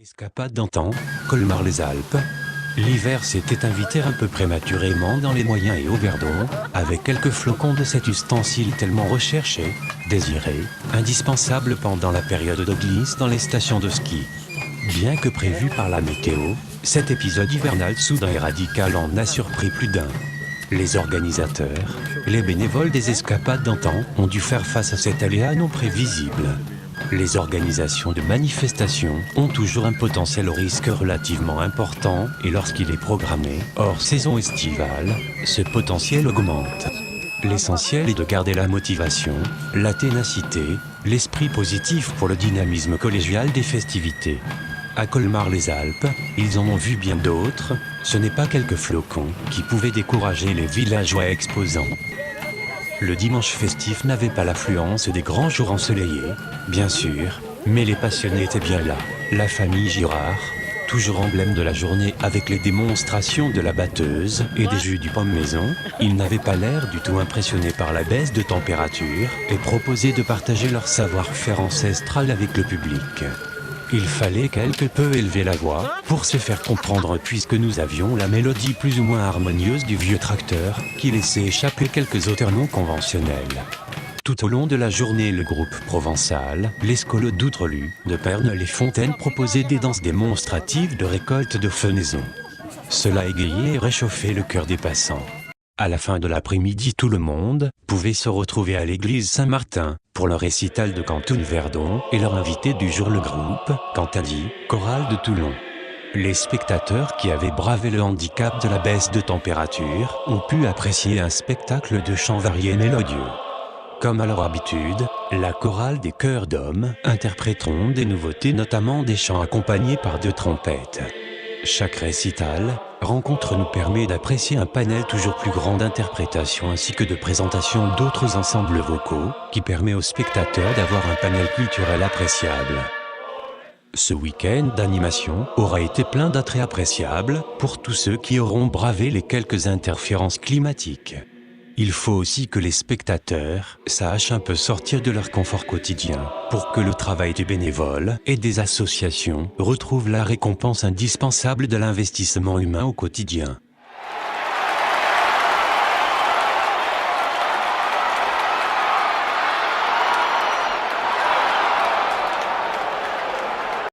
Escapade d'antan, Colmar-les-Alpes. L'hiver s'était invité un peu prématurément dans les moyens et Auverdon, avec quelques flocons de cet ustensile tellement recherché, désiré, indispensable pendant la période de glisse dans les stations de ski. Bien que prévu par la météo, cet épisode hivernal soudain et radical en a surpris plus d'un. Les organisateurs, les bénévoles des escapades d'antan ont dû faire face à cet aléa non prévisible. Les organisations de manifestations ont toujours un potentiel au risque relativement important et lorsqu'il est programmé, hors saison estivale, ce potentiel augmente. L'essentiel est de garder la motivation, la ténacité, l'esprit positif pour le dynamisme collégial des festivités. À Colmar-les-Alpes, ils en ont vu bien d'autres, ce n'est pas quelques flocons qui pouvaient décourager les villageois exposants. Le dimanche festif n'avait pas l'affluence des grands jours ensoleillés, bien sûr, mais les passionnés étaient bien là. La famille Girard, toujours emblème de la journée avec les démonstrations de la batteuse et des jus du pomme maison, ils n'avaient pas l'air du tout impressionnés par la baisse de température et proposaient de partager leur savoir-faire ancestral avec le public. Il fallait quelque peu élever la voix pour se faire comprendre puisque nous avions la mélodie plus ou moins harmonieuse du vieux tracteur qui laissait échapper quelques auteurs non conventionnels. Tout au long de la journée, le groupe provençal, les Scolos d'Outrelu, de Pernes-les-Fontaines proposait des danses démonstratives de récolte de fenaison. Cela égayait et réchauffait le cœur des passants. À la fin de l'après-midi, tout le monde pouvait se retrouver à l'église Saint-Martin pour le récital de Cantoune-Verdon et leur invité du jour, le groupe Cantadi, chorale de Toulon. Les spectateurs qui avaient bravé le handicap de la baisse de température ont pu apprécier un spectacle de chants variés et mélodieux. Comme à leur habitude, la chorale des chœurs d'hommes interpréteront des nouveautés, notamment des chants accompagnés par 2 trompettes. Chaque récital, rencontre nous permet d'apprécier un panel toujours plus grand d'interprétations ainsi que de présentation d'autres ensembles vocaux, qui permet aux spectateurs d'avoir un panel culturel appréciable. Ce week-end d'animation aura été plein d'attraits appréciables pour tous ceux qui auront bravé les quelques interférences climatiques. Il faut aussi que les spectateurs sachent un peu sortir de leur confort quotidien pour que le travail des bénévoles et des associations retrouve la récompense indispensable de l'investissement humain au quotidien.